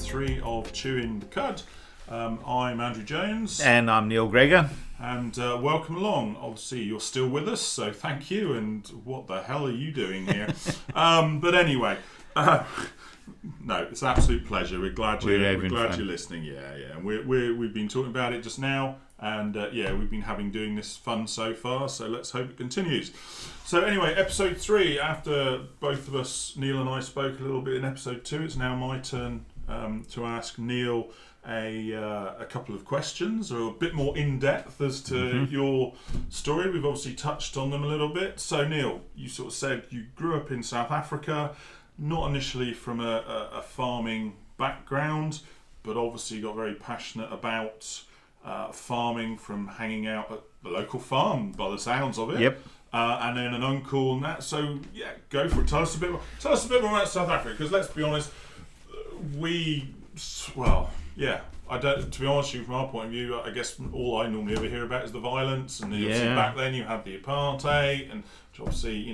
3 of Chewing the Cud. I'm Andrew Jones. And I'm Neil Greggor. And welcome along. Obviously, you're still with us, so thank you. And what the hell are you doing here? But anyway, no, it's an absolute pleasure. We're glad you're listening. Yeah. And we've been talking about it just now. And we've been doing this fun so far, so let's hope it continues. So anyway, episode 3, after both of us, Neil and I, spoke a little bit in episode 2, it's now my turn to ask Neil a couple of questions, or a bit more in-depth as to your story. We've obviously touched on them a little bit. So Neil, you sort of said you grew up in South Africa, not initially from a farming background, but obviously got very passionate about farming from hanging out at the local farm, by the sounds of it. Yep. And then an uncle and that. So yeah, go for it. Tell us a bit more about South Africa, because let's be honest, I don't. To be honest with you, from our point of view, I guess all I normally ever hear about is the violence, and obviously back then you had the apartheid, and obviously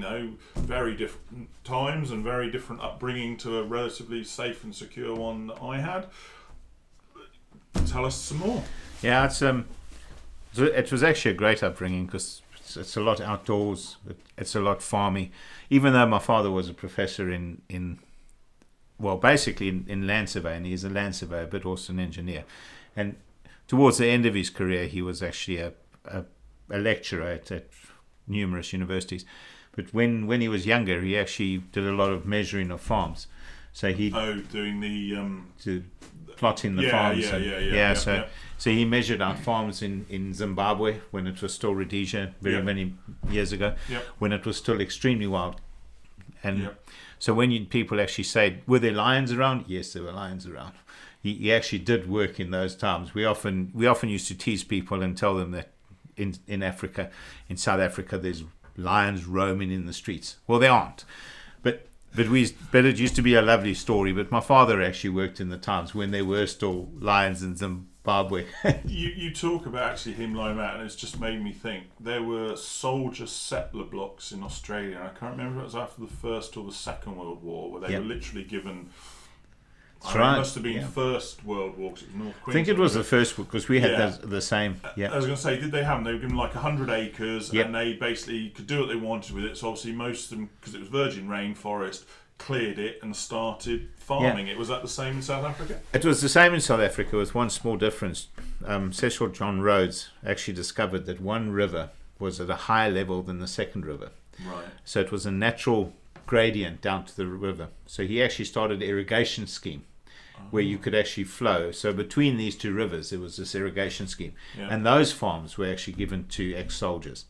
very different times and very different upbringing to a relatively safe and secure one that I had. Tell us some more. Yeah, it was actually a great upbringing, because it's a lot outdoors, it's a lot farmy. Even though my father was a professor in land surveying, and he's a land surveyor but also an engineer. And towards the end of his career, he was actually a lecturer at numerous universities. But when he was younger, he actually did a lot of measuring of farms. So he doing the plotting the farms. So he measured our farms in Zimbabwe when it was still Rhodesia many years ago, when it was still extremely wild. And so when people actually say, were there lions around? Yes, there were lions around. He actually did work in those times. We often used to tease people and tell them that in Africa, in South Africa, there's lions roaming in the streets. Well, they aren't. But it used to be a lovely story. But my father actually worked in the times when there were still lions in Zimbabwe. You talk about actually him lying out, and it's just made me think there were soldier settler blocks in Australia, and I can't remember if it was after the First or the Second World War, where they were literally given. It must have been First World War, because it was North Queensland. I think it was the first one, because we had the same. Yeah. I was going to say, did they have them? They were given like 100 acres, and they basically could do what they wanted with it. So obviously most of them, because it was virgin rainforest, cleared it and started farming it. Was that the same in South Africa? It was the same in South Africa, with one small difference. Cecil John Rhodes actually discovered that one river was at a higher level than the second river. Right. So it was a natural gradient down to the river. So he actually started an irrigation scheme where you could actually flow. So between these two rivers, there was this irrigation scheme. Yeah. And those farms were actually given to ex-soldiers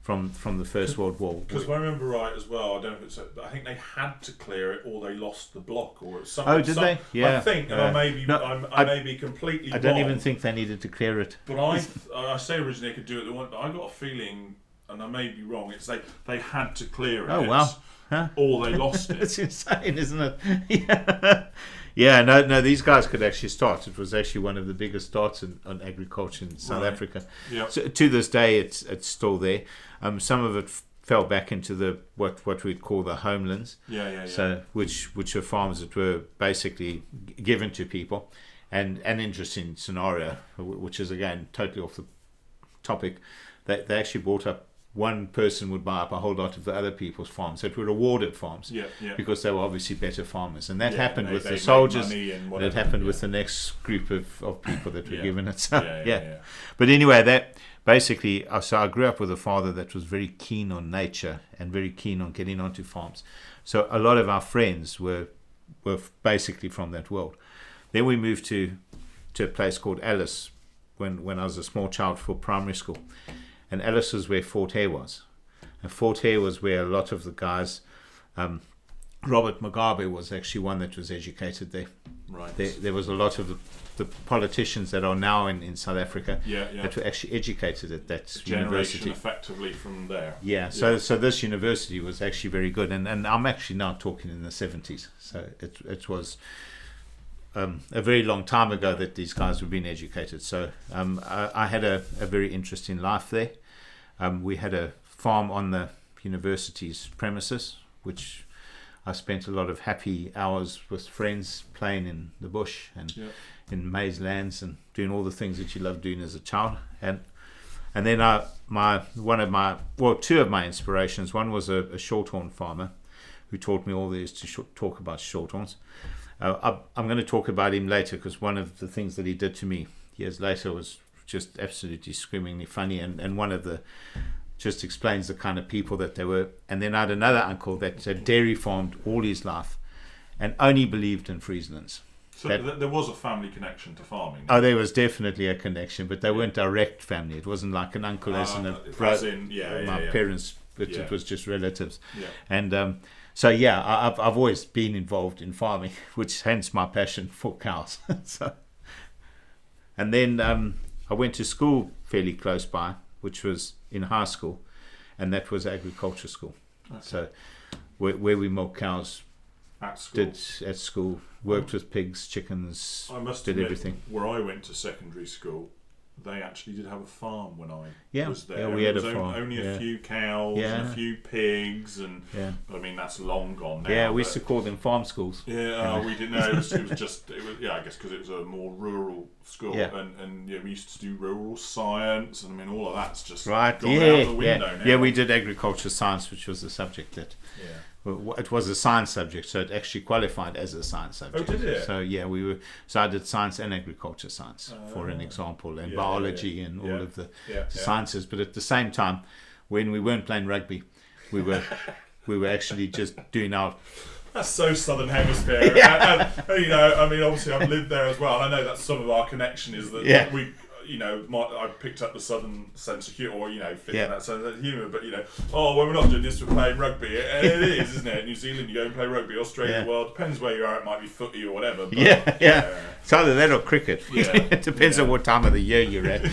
from the First World War. Because if I remember right as well, I don't know if it's, I think they had to clear it or they lost the block or something. Oh, did they? Yeah. I think, and I may be completely wrong. I don't even think they needed to clear it. But I say originally they could do it, but I got a feeling, and I may be wrong, it's they had to clear it. Oh, wow. Huh? Or they lost it. It's insane, isn't it? Yeah. No, these guys could actually start. It was actually one of the biggest starts on agriculture in South Africa. Yep. So to this day, it's still there. Some of it fell back into the what we'd call the homelands. So which are farms that were basically given to people. And an interesting scenario, which is again totally off the topic, they actually brought up. One person would buy up a whole lot of the other people's farms. So it were rewarded farms because they were obviously better farmers. And that happened with the soldiers. And it happened with the next group of people that were given it. So, But anyway, that basically, so I grew up with a father that was very keen on nature and very keen on getting onto farms. So a lot of our friends were basically from that world. Then we moved to a place called Alice when I was a small child for primary school. And Alice was where Fort Hare was. And Fort Hare was where a lot of the guys, Robert Mugabe was actually one that was educated there. Right. There was a lot of the politicians that are now in South Africa that were actually educated at that university. Effectively from there. So this university was actually very good. And I'm actually now talking in the 70s. So it was a very long time ago that these guys were being educated. So I had a very interesting life there. We had a farm on the university's premises, which I spent a lot of happy hours with friends playing in the bush and in maize lands and doing all the things that you love doing as a child. And then two of my inspirations. One was a shorthorn farmer who taught me all there is to talk about shorthorns. I'm going to talk about him later, because one of the things that he did to me years later was just absolutely screamingly funny, and one of the just explains the kind of people that they were. And then I had another uncle that dairy farmed all his life and only believed in Frieslands. So there was a family connection to farming. Oh, there was definitely a connection, but they weren't direct family. It wasn't like an uncle as in a brother. My parents, it was just relatives. Yeah. And so I've always been involved in farming, which hence my passion for cows. And then I went to school fairly close by, which was in high school, and that was agriculture school. Okay. So where we milk cows at school, worked with pigs, chickens, did everything. Where I went to secondary school, they actually did have a farm when I was there. Yeah, we had a farm. Only a few cows and a few pigs, but I mean that's long gone now. Yeah, we used to call them farm schools. Yeah, we didn't know. It was I guess because it was a more rural school, and we used to do rural science, and I mean all of that's just gone out the window now. Yeah, we did agriculture science, which was the subject that. Yeah. It was a science subject, so it actually qualified as a science subject. Oh, did it? So I did science and agriculture science, for an example, and biology and all of the sciences. But at the same time, when we weren't playing rugby, we were actually just doing our. That's so Southern Hemisphere. And, I mean, obviously I've lived there as well, and I know that's some of our connection is that we. I picked up the Southern sense of humour, or fitting that sense of humour. But when we're not doing this, we're playing rugby. And it is, isn't it? New Zealand, you go and play rugby. Australia, well, it depends where you are. It might be footy or whatever. But, It's either that or cricket. It depends on what time of the year you're at.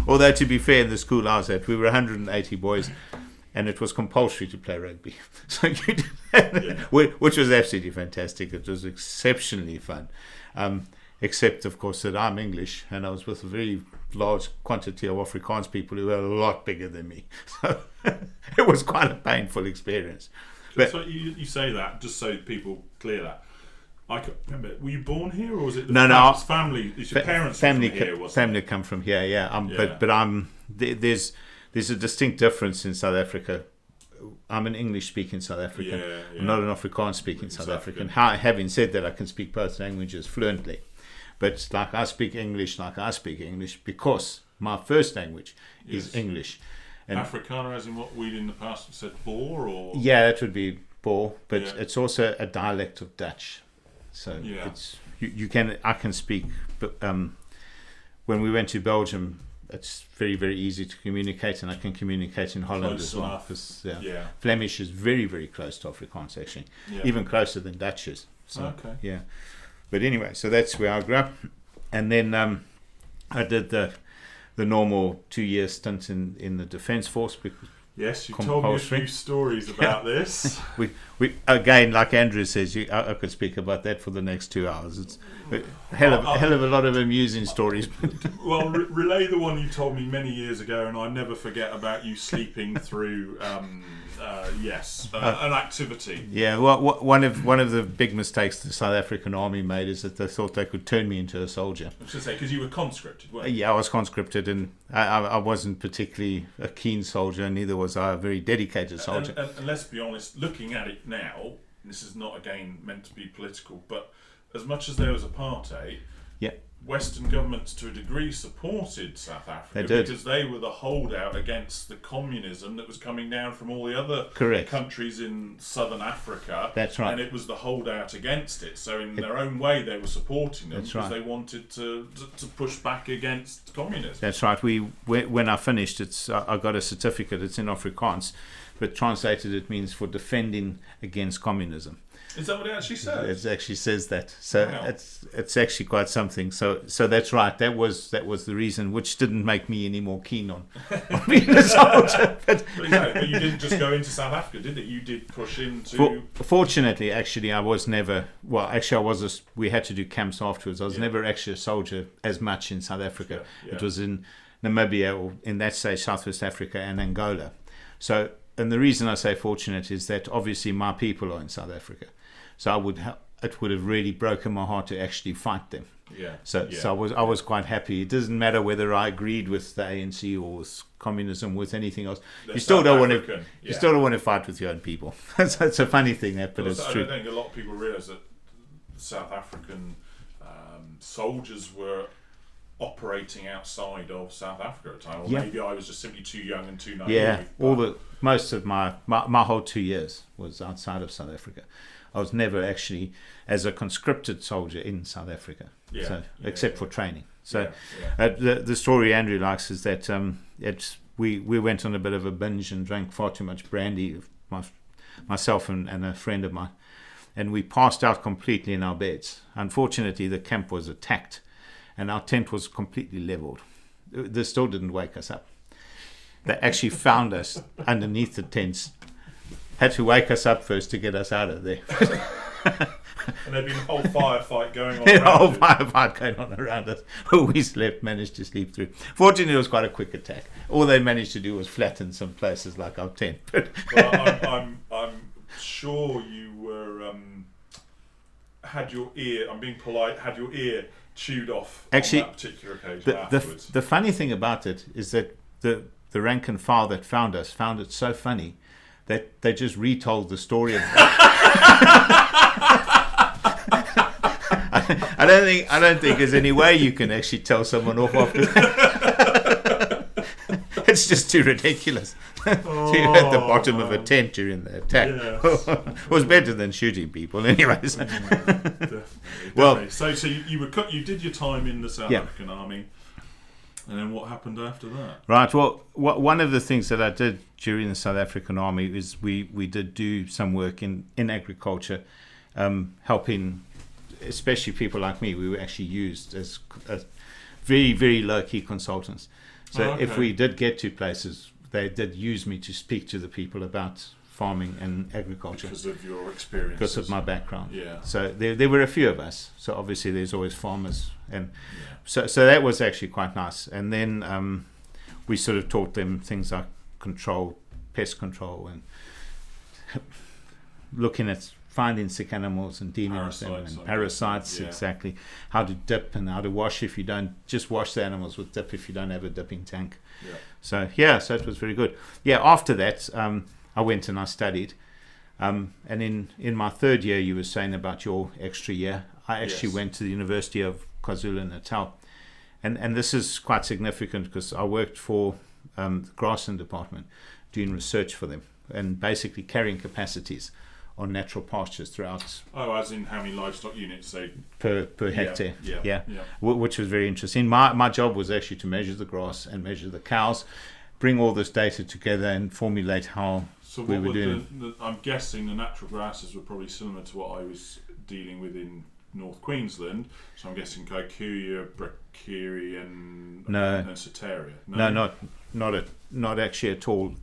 Although to be fair, in the school I was at, we were 180 boys. And it was compulsory to play rugby, so which was absolutely fantastic. It was exceptionally fun. Except, of course, that I'm English, and I was with a very large quantity of Afrikaans people who were a lot bigger than me. So it was quite a painful experience. But so you say that, just so people clear that. I can remember, were you born here, or was it family? Is your parents family from here? Family come from here, But there's a distinct difference in South Africa. I'm an English-speaking South African. I'm not an Afrikaans-speaking South African. Having said that, I can speak both languages fluently. But I speak English because my first language is English. And Afrikaner, as in what we in the past said, Boer, or that would be Boer, but it's also a dialect of Dutch. So it's I can speak. But when we went to Belgium, it's very, very easy to communicate, and I can communicate in Holland as well. Because Flemish is very, very close to Afrikaans, actually, even closer than Dutch is. So, But anyway, so that's where I grew up, and then I did the normal 2-year stint in the Defence Force. Yes, you told me a few stories about this. We again, like Andrew says, I could speak about that for the next 2 hours. It's a hell of a lot of amusing stories. Well, relay the one you told me many years ago, and I never forget about you sleeping through. An activity. Yeah, well, one of the big mistakes the South African Army made is that they thought they could turn me into a soldier. I was going to say, because you were conscripted, weren't you? Yeah, I was conscripted, and I wasn't particularly a keen soldier, neither was I a very dedicated soldier. And let's be honest, looking at it now, this is not again meant to be political, but as much as there was apartheid, Western governments to a degree supported South Africa because they were the holdout against the communism that was coming down from all the other countries in southern Africa. That's right. And it was the holdout against it. So in their own way they were supporting them because they wanted to push back against communism. That's right. When I finished, I got a certificate. It's in Afrikaans, but translated it means for defending against communism. Is that what it actually says? It actually says that. So it's actually quite something. So that's right. That was the reason, which didn't make me any more keen on being a soldier. But you didn't just go into South Africa, did it? You did push into. Fortunately, actually, I was never. Well, actually, I was. We had to do camps afterwards. I was never actually a soldier as much in South Africa. It was in Namibia, or in that stage, Southwest Africa and Angola. So the reason I say fortunate is that obviously my people are in South Africa, so it would have really broken my heart to actually fight them. Yeah. So I was quite happy. It doesn't matter whether I agreed with the ANC or with communism, with anything else. You still don't want to fight with your own people. It's a funny thing, but it's true. I don't think a lot of people realise that South African soldiers were operating outside of South Africa at the time, or maybe I was just simply too young and too naive. Yeah, most of my whole 2 years was outside of South Africa. I was never actually as a conscripted soldier in South Africa, except for training. So the story Andrew likes is that we went on a bit of a binge and drank far too much brandy, myself and a friend of mine, and we passed out completely in our beds. Unfortunately, the camp was attacked, and our tent was completely leveled. This still didn't wake us up. They actually found us underneath the tents. Had to wake us up first to get us out of there. And there'd been a whole firefight going on. Firefight going on around us. We managed to sleep through. Fortunately, it was quite a quick attack. All they managed to do was flatten some places like our tent. Well, I'm sure you were had your ear. I'm being polite. Had your ear chewed off actually, on that particular occasion afterwards. The funny thing about it is that the rank and file that found us found it so funny that they just retold the story of I don't think there's any way you can actually tell someone off after that. It's just too ridiculous. You're at the bottom of a tent during the attack. Yes. It was better than shooting people, anyways. Definitely. Well, so you did your time in the South African Army. And then what happened after that? Right. Well, one of the things that I did during the South African Army is we did do some work in agriculture, helping, especially people like me. We were actually used as very, very low-key consultants. So if we did get to places, they did use me to speak to the people about farming and agriculture. Because of your experience. Because of my background. Yeah. So there were a few of us. So obviously there's always farmers. And so that was actually quite nice. And then we sort of taught them things like pest control, and looking at finding sick animals and dealing with them, and parasites, exactly. How to dip and how to wash if you don't, just wash the animals with dip if you don't have a dipping tank. Yeah. So it was very good. Yeah, after that, I went and I studied. And in my third year, you were saying about your extra year, I actually went to the University of KwaZulu-Natal. And this is quite significant because I worked for the grassland department doing research for them and basically carrying capacities on natural pastures throughout. Oh, as in how many livestock units, say? Per hectare. Yeah. Which was very interesting. My job was actually to measure the grass and measure the cows, bring all this data together and formulate how we were doing. I'm guessing the natural grasses were probably similar to what I was dealing with in North Queensland. So I'm guessing Kikuyu, Brakiri and Soteria. No, not actually at all.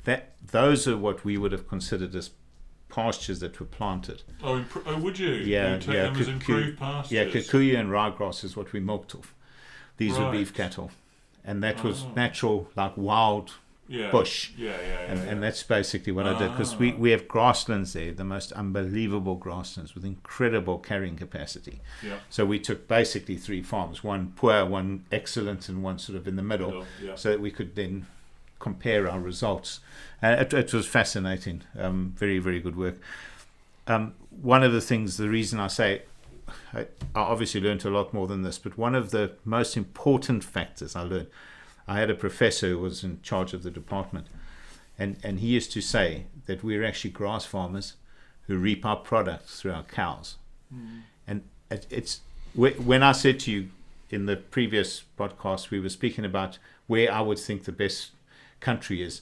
Those are what we would have considered as pastures that were planted. Oh, would you? Yeah, you take them as improved pastures? Yeah, Kikuyu and ryegrass is what we milked off. These were beef cattle. And that was natural, like wild bush. And that's basically what I did, because we have grasslands there, the most unbelievable grasslands with incredible carrying capacity. Yeah. So we took basically 3 farms, one poor, one excellent, and one sort of in the middle, so that we could then compare our results. It was fascinating. Very, very good work. One of the things, the reason I say, I obviously learned a lot more than this, but one of the most important factors I learned, I had a professor who was in charge of the department, and he used to say that we're actually grass farmers who reap our products through our cows. And it's when I said to you in the previous podcast, we were speaking about where I would think the best country is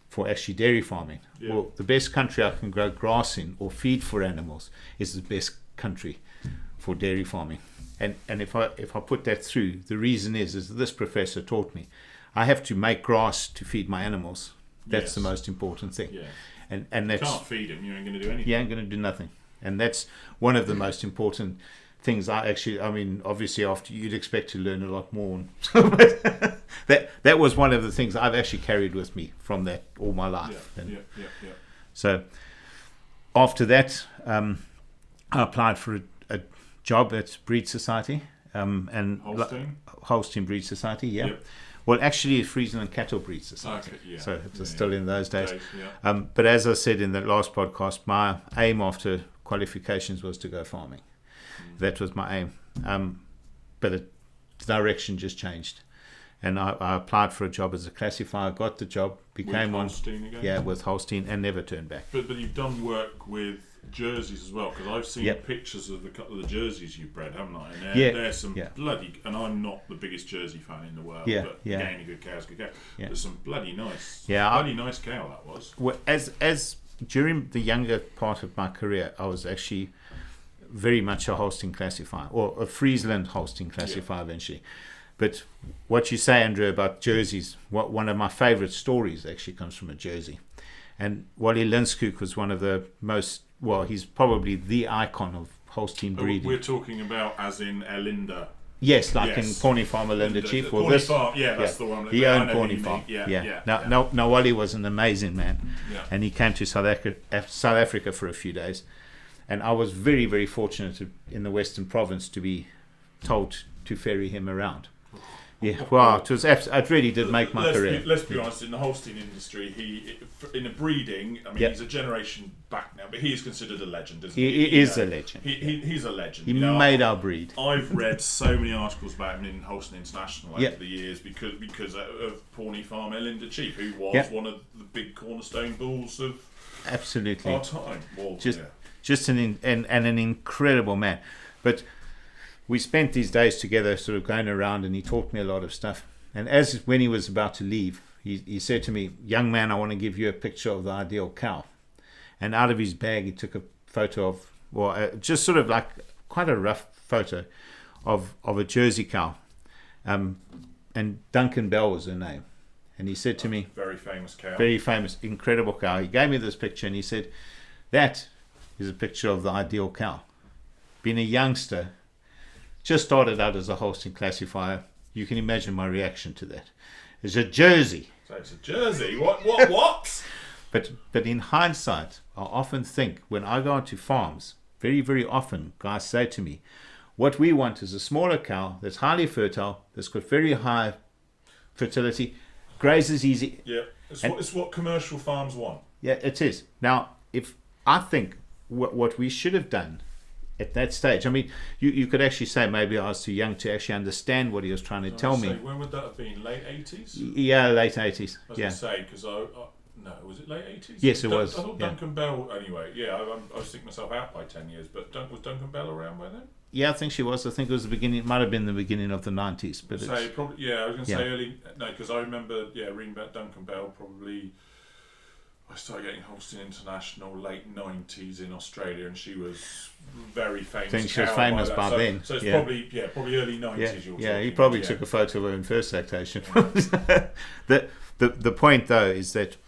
for actually dairy farming. Well, the best country I can grow grass in or feed for animals is the best country for dairy farming. And if I put that through, the reason is this professor taught me, I have to make grass to feed my animals. That's the most important thing. And that's, you can't feed them, you ain't going to do anything. You ain't going to do nothing. And that's one of the most important things obviously after you'd expect to learn a lot more. that was one of the things I've actually carried with me from that all my life. So after that, I applied for a job at Breed Society, and Holstein Breed Society. Well, actually, Friesland Cattle Breed Society. So it was still in those days. But as I said in the last podcast, my aim after qualifications was to go farming. That was my aim. But the direction just changed. And I applied for a job as a classifier, got the job, became one. With Holstein again? Yeah, with Holstein, and never turned back. But you've done work with jerseys as well, because I've seen pictures of a couple of the jerseys you've bred, haven't I? And there's some bloody, and I'm not the biggest jersey fan in the world, but again, a good cow's good cow. There's some bloody nice, nice cow that was. Well, as during the younger part of my career, I was actually very much a Holstein classifier, or a Friesland Holstein classifier eventually. But what you say, Andrew, about jerseys, one of my favourite stories actually comes from a jersey. And Wally Linskoek was one of the most, he's probably the icon of Holstein breeding. We're talking about as in Elinda. Yes, like in Pawnee Farm, Elinda Chief. Pawnee Farm, that's the one. He owned Pawnee Farm. Now, Wally was an amazing man. And he came to South Africa for a few days. And I was very, very fortunate in the Western Province to be told to ferry him around. It really did make my career. Let's be honest, in the Holstein industry, in a breeding, he's a generation back now, but he is considered a legend, isn't he? He is a legend. He's a legend. He made our breed. I've read so many articles about him in Holstein International over the years because of Pawnee Farm Elinda Chief, who was one of the big cornerstone bulls of our time. Just an incredible man. But we spent these days together sort of going around, and he taught me a lot of stuff. And when he was about to leave, he said to me, "Young man, I want to give you a picture of the ideal cow." And out of his bag, he took a photo of, just sort of like quite a rough photo of a Jersey cow. And Duncan Bell was her name. And he said to me, very famous cow. Very famous, incredible cow. He gave me this picture and he said, "That is a picture of the ideal cow." Being a youngster, just started out as a Holstein classifier, you can imagine my reaction to that. It's a Jersey. So it's a Jersey? What? But in hindsight, I often think when I go into farms, very, very often guys say to me, what we want is a smaller cow that's highly fertile, that's got very high fertility, grazes easy. Yeah, it's what commercial farms want. Yeah, it is. Now, if I think what we should have done at that stage, you could actually say maybe I was too young to actually understand what he was trying to tell me. When would that have been? Late 80s? Yeah, late 80s. I was going to say, because no, was it late 80s? Yes, it was. I thought Duncan Bell, anyway. Yeah, I was thinking myself out by 10 years, but was Duncan Bell around by then? Yeah, I think she was. I think it was the beginning. It might have been the beginning of the 90s. But I was going to say early. No, because I remember, reading about Duncan Bell probably. I started getting Holstein International late 90s in Australia, and she was very famous. I think she was famous by then. So it's probably early 90s. Yeah, he probably took a photo of her in first lactation. The point though is that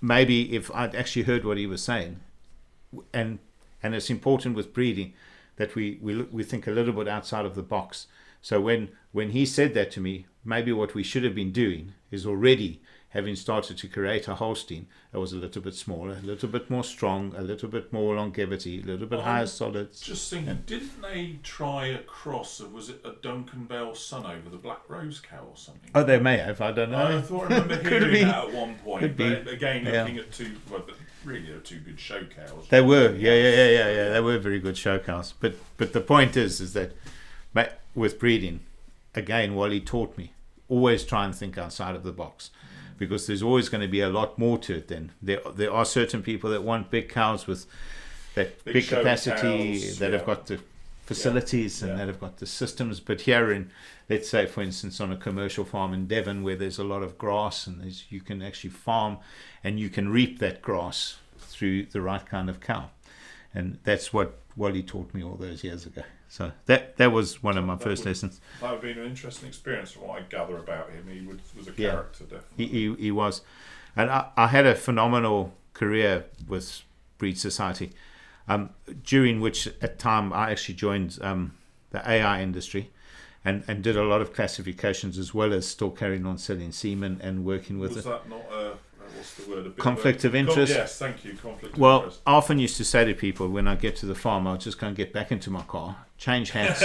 maybe if I'd actually heard what he was saying, and it's important with breeding that we think a little bit outside of the box. So when he said that to me, maybe what we should have been doing is already having started to create a Holstein that was a little bit smaller, a little bit more strong, a little bit more longevity, a little bit higher solids. Just thinking, didn't they try a cross of, was it a Duncan Bell son over the Black Rose cow or something? Oh, they may have, I don't know. I thought I remember hearing that at one point. But again, looking at two, really they're two good show cows. They were, yeah. They were very good show cows. But the point is that with breeding, again, Wally taught me, always try and think outside of the box. Because there's always going to be a lot more to it than there are certain people that want big cows with that big capacity, cows, that have got the facilities and that have got the systems. But here in, let's say, for instance, on a commercial farm in Devon where there's a lot of grass and you can actually farm and you can reap that grass through the right kind of cow. And that's what Wally taught me all those years ago. So that was one of my first lessons. That would have been an interesting experience from what I gather about him. He was a character, definitely. He was. And I had a phenomenal career with Breed Society, during which at time I actually joined the AI industry, and did a lot of classifications as well as still carrying on selling semen and working with it. Was that not what's the word? Conflict of interest? Yes, thank you. Conflict of interest. I often used to say to people when I get to the farm, I'll just go and get back into my car, change hats.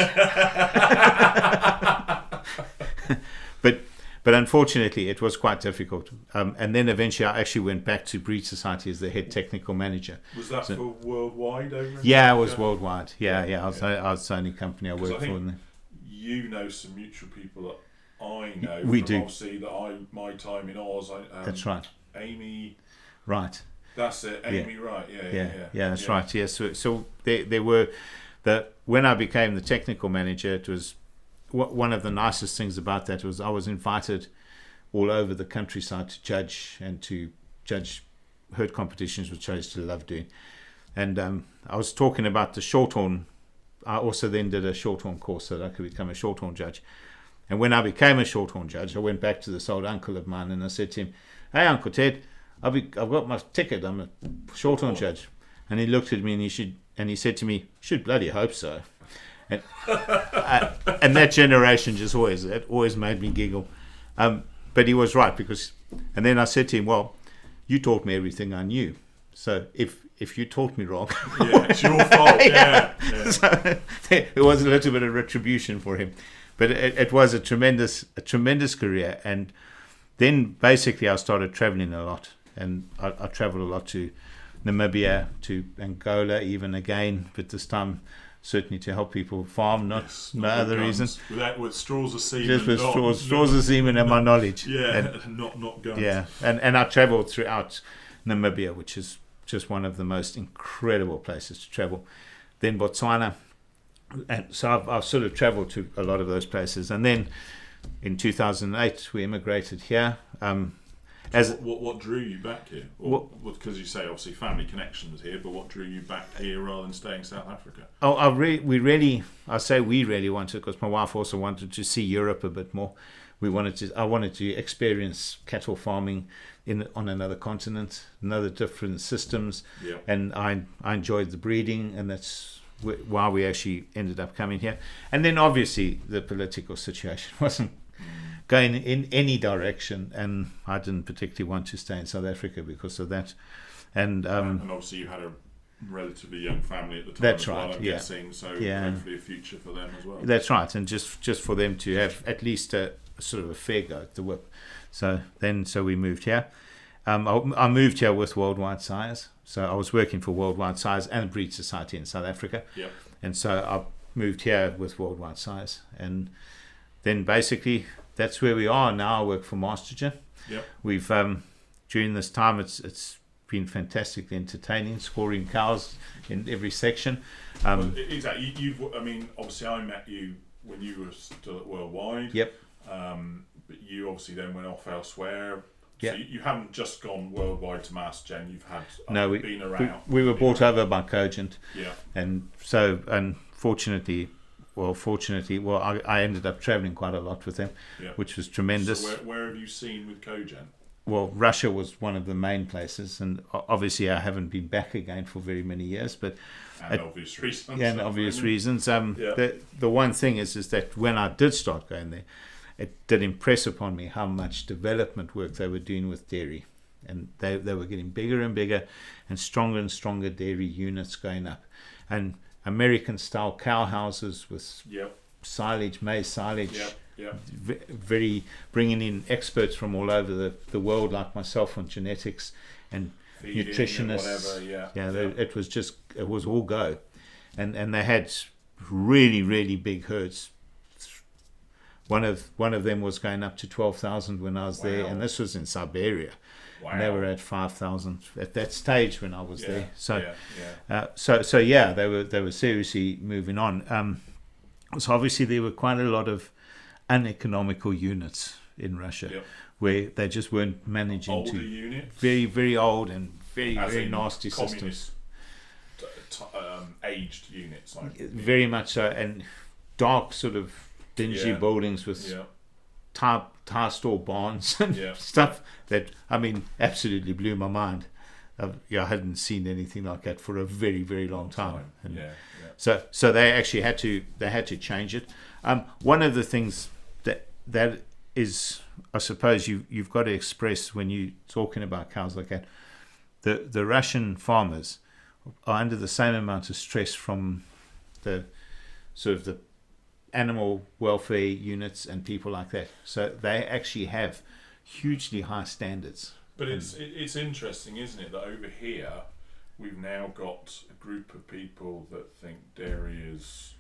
But unfortunately, it was quite difficult. And then eventually, I actually went back to Breed Society as the head technical manager. Was that for worldwide over in Yeah, it was worldwide. Yeah. I was the only company I worked for. You know some mutual people that I know. We do. Obviously, my time in Oz. That's right. Amy. Right. That's it. Amy. Yeah. Right. Yeah. That's right. Yeah. So there were when I became the technical manager, it was. One of the nicest things about that was I was invited all over the countryside to judge herd competitions, which I used to love doing. And I was talking about the shorthorn. I also then did a shorthorn course so that I could become a shorthorn judge. And when I became a shorthorn judge, I went back to this old uncle of mine and I said to him, "Hey, Uncle Ted, I've got my ticket. I'm a shorthorn judge." And he looked at me and he said to me, "You should bloody hope so." And, and that generation just always made me giggle. But he was right and then I said to him, "Well, you taught me everything I knew. So if you taught me wrong, it's your fault." Yeah. So it was a little bit of retribution for him, but it was a tremendous career. And then basically I started traveling a lot, and I traveled a lot to Namibia, to Angola, even again, but this time certainly to help people farm, not other reasons. With straws of semen. Just with straws of semen and my knowledge. Yeah, and not guns. Yeah, and I travelled throughout Namibia, which is just one of the most incredible places to travel. Then Botswana. And so I've sort of travelled to a lot of those places. And then in 2008, we immigrated here. What drew you back here? Because you say obviously family connection was here, but what drew you back here rather than staying in South Africa? We really wanted, because my wife also wanted to see Europe a bit more. I wanted to experience cattle farming on another continent, another different systems, and I enjoyed the breeding, and that's why we actually ended up coming here. And then obviously the political situation wasn't going in any direction, and I didn't particularly want to stay in South Africa because of that. And obviously you had a relatively young family at the time. That's as right. Well, I'm guessing, so hopefully a future for them as well. That's right, and just for them to have at least a sort of a fair go at the whip. So we moved here. I moved here with Worldwide Sires. So I was working for Worldwide Sires and Breed Society in South Africa. Yep. And so I moved here with Worldwide Sires, and then basically that's where we are now. I work for Mastergen. Yep. We've during this time it's been fantastically entertaining, scoring cows in every section. Exactly. Obviously I met you when you were still at Worldwide. Yep. But you obviously then went off elsewhere. Yeah. So you haven't just gone worldwide to Mastergen. You've had been around. We were bought over by Cogent. Yeah. And so fortunately, I ended up traveling quite a lot with them, which was tremendous. So where have you seen with Cogent? Well, Russia was one of the main places, and obviously I haven't been back again for very many years. But obvious reasons. Yeah, and obvious reasons. The one thing is that when I did start going there, it did impress upon me how much development work they were doing with dairy, and they were getting bigger and bigger, and stronger dairy units going up, and American style cow houses with silage, maize silage. Very bringing in experts from all over the world, like myself, on genetics and feeding nutritionists. And whatever, it was all go, and they had really, really big herds. One of them was going up to 12,000 when I was there, and this was in Siberia. Wow. And they were at 5,000 at that stage when I was there. So, they were seriously moving on. So obviously there were quite a lot of uneconomical units in Russia, where they just weren't managing older units, very, very old and very, very nasty systems. Aged units, very much so, and dark sort of dingy buildings with tire store barns and stuff that absolutely blew my mind. I hadn't seen anything like that for a very, very long time. And yeah. So they actually had to change it. One of the things that is, I suppose you've got to express when you're talking about cows like that, the Russian farmers are under the same amount of stress from the sort of the animal welfare units and people like that. So they actually have hugely high standards. But it's interesting, isn't it, that over here we've now got a group of people that think dairy is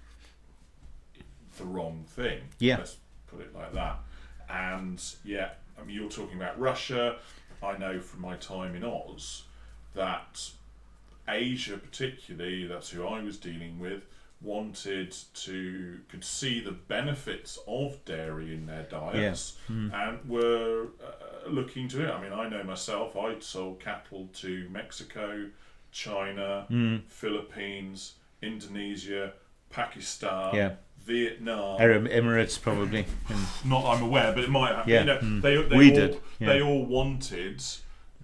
the wrong thing. Yeah. Let's put it like that. And yeah, I mean, you're talking about Russia. I know from my time in Oz that Asia particularly, that's who I was dealing with, could see the benefits of dairy in their diets and were looking to it. I mean, I know myself, I'd sold cattle to Mexico, China, Philippines, Indonesia, Pakistan, Vietnam, Arab Emirates probably. Not I'm aware, but it might happen. Yeah. You know, they all wanted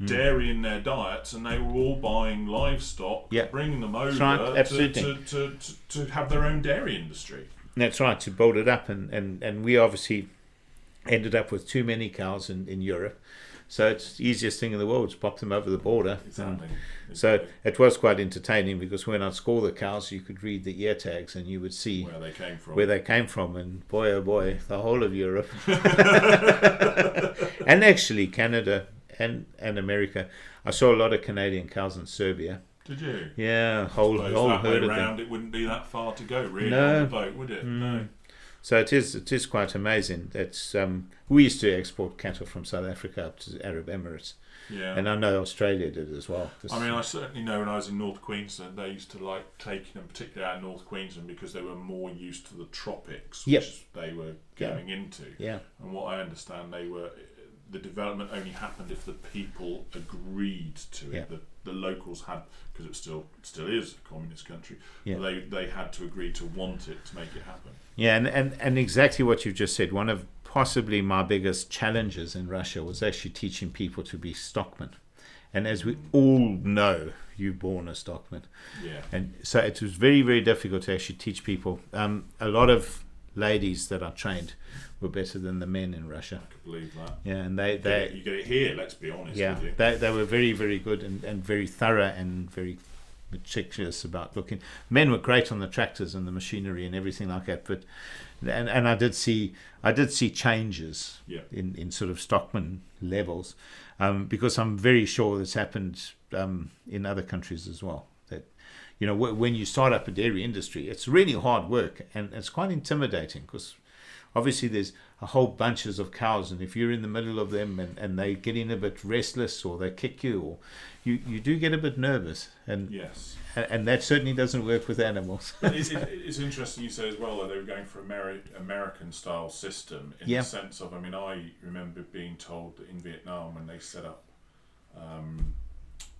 dairy in their diets, and they were all buying livestock, bringing them over to have their own dairy industry. That's right, to build it up, and we obviously ended up with too many cows in Europe, so it's the easiest thing in the world to pop them over the border. Exactly. So it was quite entertaining, because when I'd score the cows, you could read the ear tags and you would see where they came from, and boy oh boy, the whole of Europe and actually Canada and America. I saw a lot of Canadian cows in Serbia. Did you? Yeah, whole herd of them. It wouldn't be that far to go, really, no. on the boat, would it? No. So it is quite amazing. That's we used to export cattle from South Africa up to the Arab Emirates. Yeah. And I know Australia did as well. I mean, I certainly know when I was in North Queensland, they used to like taking them, particularly out of North Queensland, because they were more used to the tropics, which they were going into. Yeah. And what I understand, the development only happened if the people agreed to it. The locals had, because it still is a communist country, they had to agree to want it to make it happen. Yeah, and exactly what you've just said. One of possibly my biggest challenges in Russia was actually teaching people to be stockmen. And as we all know, you're born a stockman. Yeah. And so it was very, very difficult to actually teach people. A lot of ladies that are trained were better than the men in Russia. I could believe that. Yeah, and you get it here, let's be honest with you. They were very, very good and very thorough and very meticulous about looking. Men were great on the tractors and the machinery and everything like that, but and I did see changes in sort of stockman levels, because I'm very sure this happened in other countries as well. That, you know, when you start up a dairy industry, it's really hard work and it's quite intimidating, because obviously there's a whole bunches of cows, and if you're in the middle of them and they get in a bit restless or they kick you, or you do get a bit nervous, and and that certainly doesn't work with animals. It's interesting you say as well that they were going for American style system in the sense of, I mean, I remember being told that in Vietnam when they set up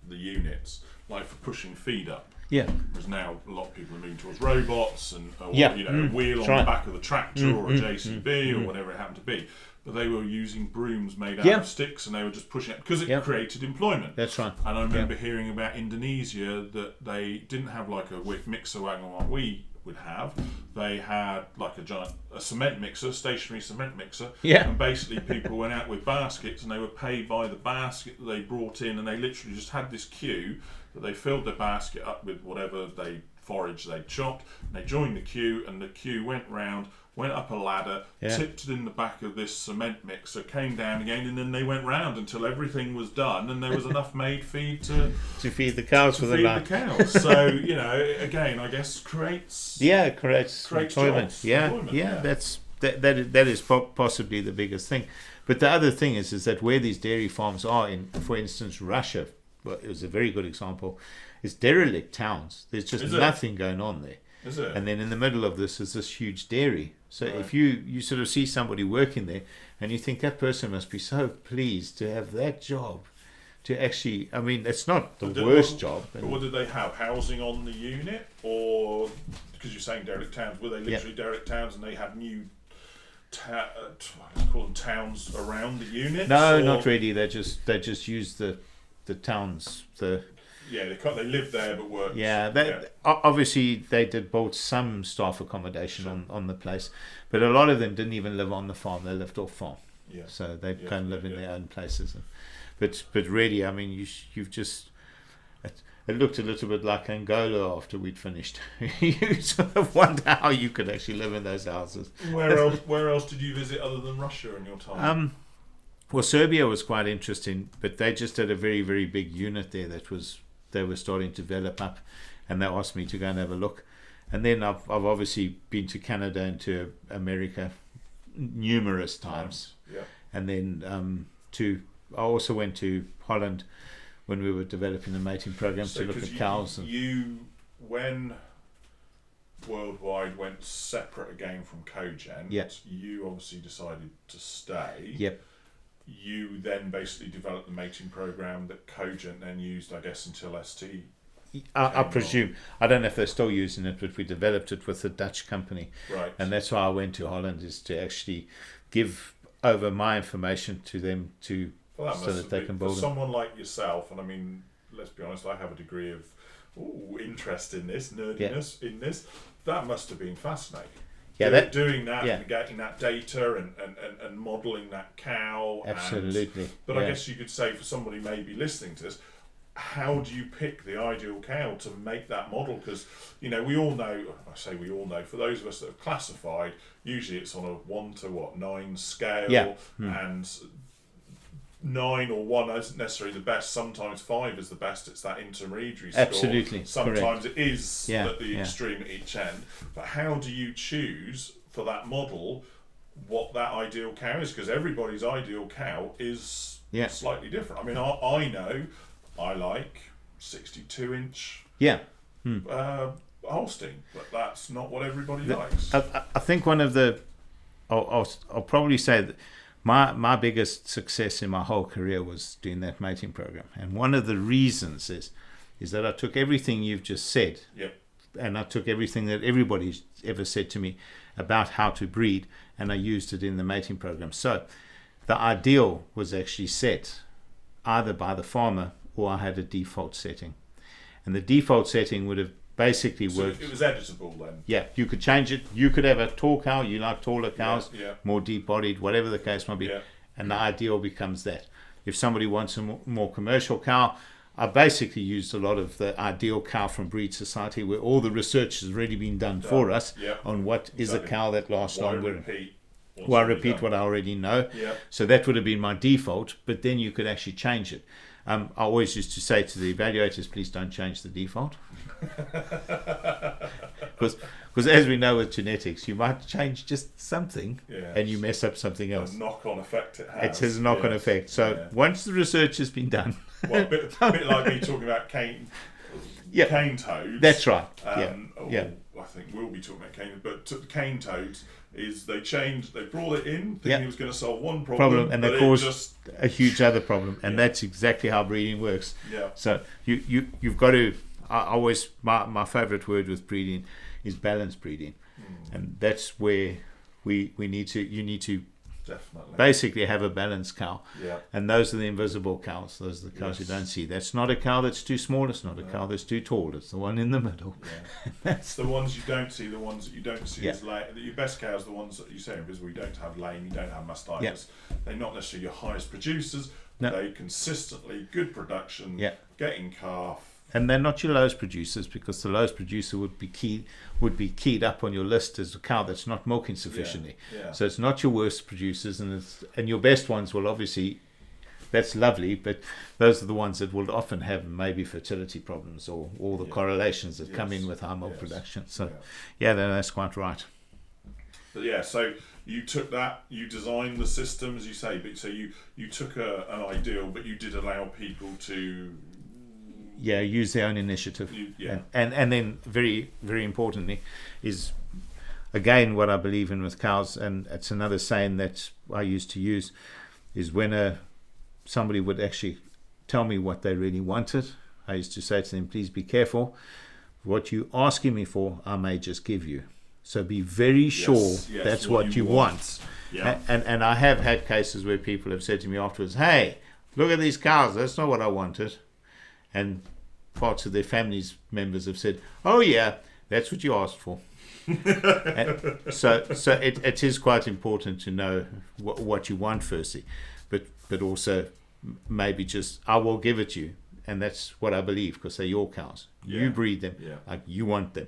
the units, like for pushing feed up. Yeah. Whereas now a lot of people are moving towards robots and a wheel on the back of the tractor or a JCB or whatever it happened to be. But they were using brooms made out of sticks, and they were just pushing it because it created employment. That's right. And I remember hearing about Indonesia that they didn't have like a mixer wagon like we would have. They had like a cement mixer, stationary cement mixer. Yeah. And basically people went out with baskets and they were paid by the basket that they brought in, and they literally just had this queue that they filled their basket up with whatever forage they'd chopped, and they joined the queue, and the queue went round, went up a ladder, tipped it in the back of this cement mixer, came down again, and then they went round until everything was done and there was enough made feed to feed the cows for the night. So, you know, again, I guess creates employment. Jobs, that is possibly the biggest thing. But the other thing is that where these dairy farms are in, for instance, Russia, well, it was a very good example, is derelict towns. There's just nothing going on there. Is it? And then in the middle of this is this huge dairy. So if you sort of see somebody working there and you think that person must be so pleased to have that job, to actually, I mean, it's not the worst job. But what did they have? Housing on the unit? Or, because you're saying derelict towns, were they literally derelict towns and they had new call them towns around the unit? No, not really. They just used the towns, they live there but work. Obviously they did build some staff accommodation on the place, but a lot of them didn't even live on the farm. They lived off farm, so they kind of live in their own places. But really, I mean, you've just. It looked a little bit like Angola after we'd finished. You sort of wonder how you could actually live in those houses. Where else did you visit other than Russia in your time? Well, Serbia was quite interesting, but they just had a very, very big unit there they were starting to develop up, and they asked me to go and have a look. And then I've obviously been to Canada and to America numerous times. And then I also went to Holland when we were developing the mating program to look at cows. When Worldwide went separate again from Cogent, you obviously decided to stay. Yep. You then basically developed the mating program that Cogent then used, I guess, until ST. I presume. I don't know if they're still using it, but we developed it with a Dutch company. Right. And that's why I went to Holland, is to actually give over my information to them so that they can build for someone like yourself. And I mean, let's be honest, I have a degree of interest in this, nerdiness in this. That must have been fascinating. Doing that and getting that data and modelling that cow. Absolutely. But I guess you could say, for somebody maybe listening to this, how do you pick the ideal cow to make that model? Because, we all know, I say we all know, for those of us that are classified, usually it's on a 1 to 9 scale, and 9 or 1 isn't necessarily the best. Sometimes 5 is the best. It's that intermediary score. Absolutely. Sometimes correct. It is at the extreme at each end. But how do you choose for that model what that ideal cow is? Because everybody's ideal cow is slightly different. I mean, I know I like 62-inch Holstein, but that's not what everybody likes. I think one of the... I'll probably say that my biggest success in my whole career was doing that mating program, and one of the reasons is that I took everything you've just said, and I took everything that everybody's ever said to me about how to breed, and I used it in the mating program. So the ideal was actually set either by the farmer, or I had a default setting, and the default setting would have basically worked. It was editable then. Yeah, you could change it. You could have a tall cow. You like taller cows, more deep-bodied, whatever the case might be. And the ideal becomes that. If somebody wants a more commercial cow, I basically used a lot of the ideal cow from Breed Society, where all the research has already been done for us on what is a cow that lasts longer. Why repeat what I already know? So that would have been my default, but then you could actually change it. I always used to say to the evaluators, please don't change the default. Because as we know with genetics, you might change just something and you mess up something else. A knock-on effect it has. It has a knock-on effect. So once the research has been done... Well, a bit like me talking about cane toads. That's right. I think we'll be talking about cane, but cane toads is they brought it in thinking it was going to solve one problem, and they caused a huge other problem, and that's exactly how breeding works. So you've got to... I always, my favourite word with breeding is balance breeding, and that's where you need to definitely basically have a balanced cow. And those are the invisible cows. Those are the cows you don't see. That's not a cow that's too small. It's not a cow that's too tall. It's the one in the middle. That's the ones you don't see. The ones that you don't see is your best cows. The ones that you say are invisible. You don't have lane. You don't have mastitis. They're not necessarily your highest producers. They consistently good production. Getting calf. And they're not your lowest producers, because the lowest producer would be keyed up on your list as a cow that's not milking sufficiently. So it's not your worst producers, and your best ones will obviously, that's lovely, but those are the ones that will often have maybe fertility problems or all the correlations that come in with high milk production. So that's quite right. But so you took that, you designed the system, as you say, but so you took an ideal, but you did allow people to use their own initiative. And then very, very importantly is, again, what I believe in with cows, and it's another saying that I used to use, is when somebody would actually tell me what they really wanted, I used to say to them, please be careful. What you're asking me for, I may just give you. So be very sure that's what you want. And I have had cases where people have said to me afterwards, hey, look at these cows. That's not what I wanted. And parts of their families members have said, oh yeah, that's what you asked for. And so it is quite important to know what you want firstly, but also maybe just, I will give it you, and that's what I believe, because they're your cows. You breed them like you want them.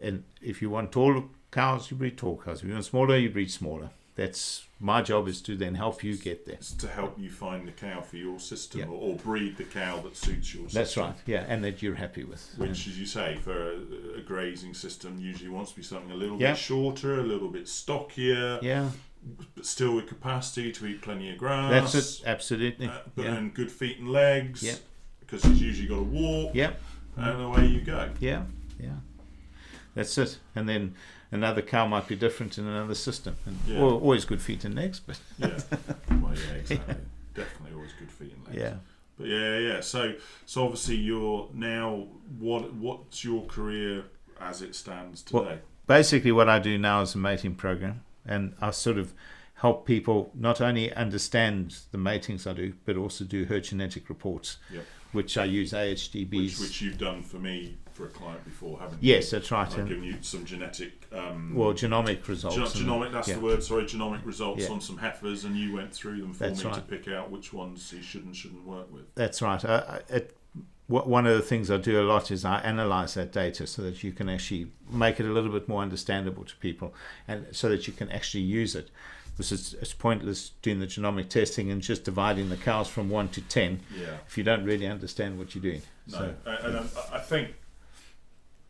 And if you want tall cows, you breed tall cows. If you want smaller, you breed smaller. That's my job, is to then help you get there. It's to help you find the cow for your system, or breed the cow that suits your system. That's right, and that you're happy with. Which, as you say, for a grazing system, usually wants to be something a little bit shorter, a little bit stockier, but still with capacity to eat plenty of grass. That's it, absolutely. And good feet and legs, because he's usually got to walk, and away you go. That's it. And then another cow might be different in another system. And always good feet and legs, but well, exactly. Definitely always good feet and legs. But so obviously you're now, what's your career as it stands today? Well, basically what I do now is a mating program, and I sort of help people not only understand the matings I do, but also do herd genetic reports, which I use AHDBs. Which you've done for me, for a client before, haven't you? Yes, that's right. I've given you some genetic... genomic results. Genomic results on some heifers, and you went through them for me to pick out which ones you should and shouldn't work with. That's right. One of the things I do a lot is I analyse that data so that you can actually make it a little bit more understandable to people, and so that you can actually use it. It's pointless doing the genomic testing and just dividing the cows from 1 to 10 if you don't really understand what you're doing. No, and I think,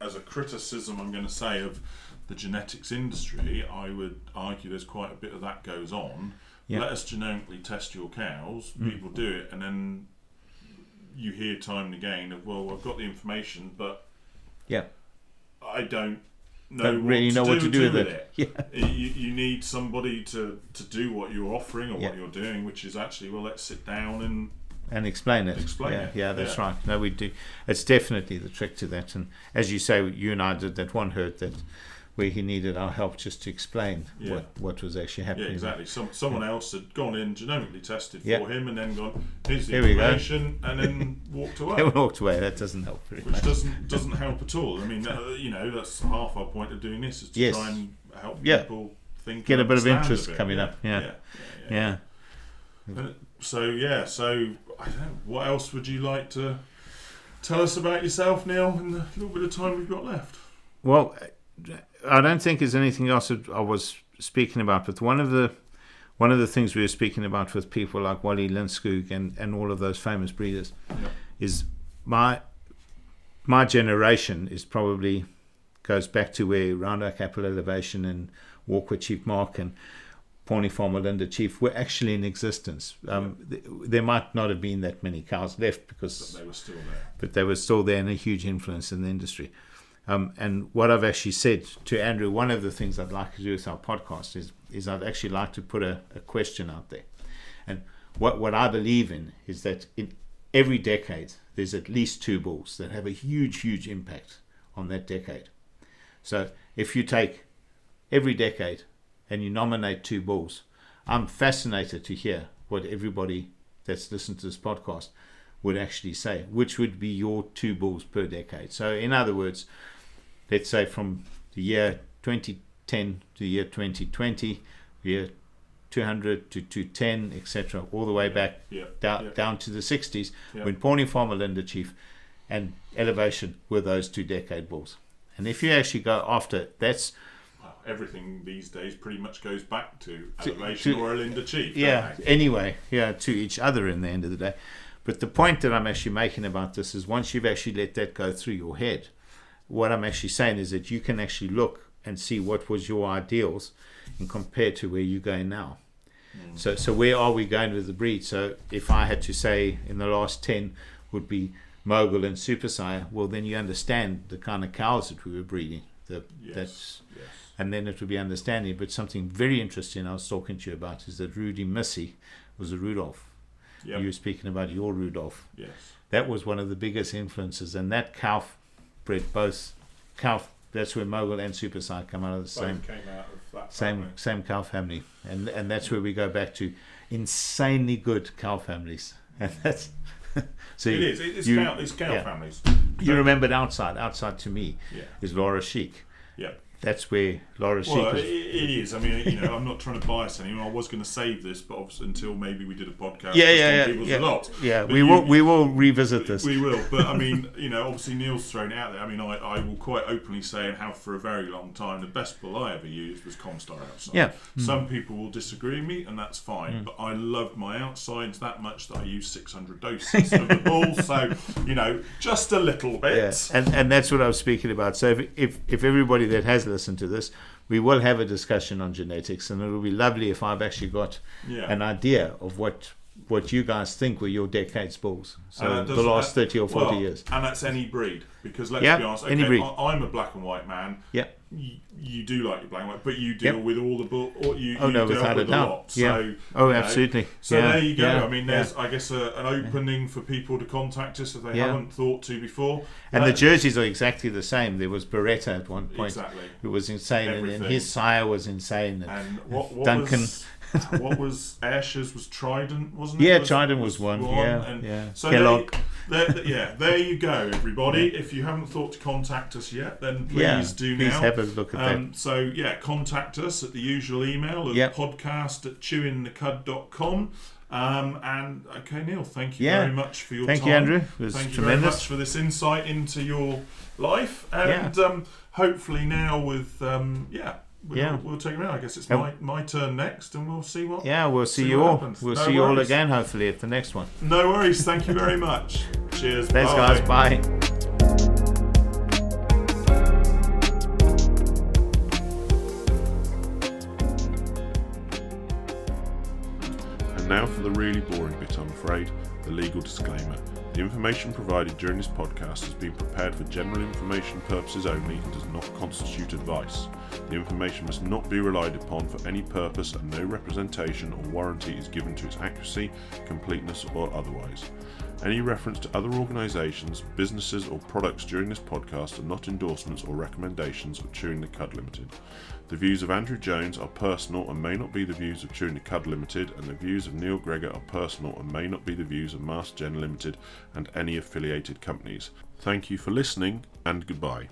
as a criticism, I'm going to say, of the genetics industry, I would argue there's quite a bit of that goes on. Let us genomically test your cows. People do it, and then you hear time and again of, well, I've got the information, but I don't really know what to do with it. You need somebody to do what you're offering or what you're doing, which is actually, well, let's sit down and explain it. That's right. No, we do. It's definitely the trick to that. And as you say, you and I did that one herd that where he needed our help just to explain what was actually happening. Yeah, exactly. Someone else had gone in, genomically tested for him, and then gone, here's the information, and then walked away. Walked away. That doesn't help very much. Which doesn't help at all. I mean, that's half our point of doing this, is to try and help people think. Get a bit of interest coming up. So I don't know, what else would you like to tell us about yourself, Neil, in the little bit of time we've got left? Well, I don't think there's anything else that I was speaking about, but one of the things we were speaking about with people like Wally Linskog and all of those famous breeders is my generation is probably goes back to where Roundup Apple Elevation and Walk with Chief Mark and Pawnee Farmer Linda Chief were actually in existence. There might not have been that many cows left because they were still there. But they were still there, and a huge influence in the industry. And what I've actually said to Andrew, one of the things I'd like to do with our podcast is I'd actually like to put a question out there. And what I believe in is that in every decade, there's at least 2 bulls that have a huge, huge impact on that decade. So if you take every decade and you nominate 2 bulls, I'm fascinated to hear what everybody that's listened to this podcast would actually say, which would be your 2 bulls per decade. So in other words, let's say from the year 2010 to the year 2020, year 200 to 210, etc., all the way back down to the 60s, when Pawnee Farmer Linda Chief and Elevation were those 2 decade bulls. And if you actually go after, that's... everything these days pretty much goes back to Elevation or a Linda Chief. To each other in the end of the day. But the point that I'm actually making about this is once you've actually let that go through your head, what I'm actually saying is that you can actually look and see what was your ideals and compare to where you're going now. So where are we going with the breed? So if I had to say in the last 10 would be Mogul and Super Sire, well then you understand the kind of cows that we were breeding. And then it would be understanding. But something very interesting I was talking to you about is that Rudy Missy was a Rudolph. You were speaking about your Rudolph. Yes. That was one of the biggest influences, and that cow bred both cow. That's where Mogul and Super Sire come out of the same cow family, and that's where we go back to insanely good cow families. And that's so it is. It's cow families. You remembered outside to me is Laura Chic. Yeah. That's where Laura Chic is. It is. I mean, I'm not trying to bias anyone. I was going to save this, but obviously until maybe we did a podcast. Yeah. We will revisit this. We will. But I mean, obviously Neil's thrown it out there. I mean, I will quite openly say and have for a very long time, the best bull I ever used was Comstar outside. Yeah. Some people will disagree with me, and that's fine. But I loved my outsides that much that I used 600 doses of the bull. So just a little bit. Yeah. And that's what I was speaking about. So if everybody that has listen to this, we will have a discussion on genetics, and it'll be lovely if I've actually got an idea of what you guys think were your decade's bulls. So the last 30 or 40 years. And that's any breed, because let's be honest, any breed. I'm a black and white man. Yeah. You do like your black and white, but you deal with all the bull, or you no, deal without with a a doubt. lot. Yeah. So, absolutely. So there you go. I mean, there's I guess an opening for people to contact us if they haven't thought to before. And the jerseys are exactly the same. There was Beretta at one point. Exactly. Who was insane, and his sire was insane. And what Duncan. What was Ayrshire's was Trident, wasn't it? Yeah, Trident was one. Yeah. So Kellogg. There you go, everybody. If you haven't thought to contact us yet, then please do now. Please have a look at that. So contact us at the usual email at podcast@ChewintheCud.com. And okay, Neil, thank you very much for your time. Thank you, Andrew. It was thank you tremendous. very much for this insight into your life, and hopefully now with We'll take it around. I guess it's my turn next, and we'll see what. Yeah, we'll see you all. Happens. We'll see you all again, hopefully, at the next one. No worries. Thank you very much. Cheers. Thanks, guys. Bye. And now for the really boring bit, I'm afraid, the legal disclaimer. The information provided during this podcast has been prepared for general information purposes only and does not constitute advice. The information must not be relied upon for any purpose, and no representation or warranty is given to its accuracy, completeness, or otherwise. Any reference to other organisations, businesses, or products during this podcast are not endorsements or recommendations of Chewing the Cud Limited. The views of Andrew Jones are personal and may not be the views of Chewing the Cud Limited, and the views of Neil Greggor are personal and may not be the views of Master Gen Limited and any affiliated companies. Thank you for listening, and goodbye.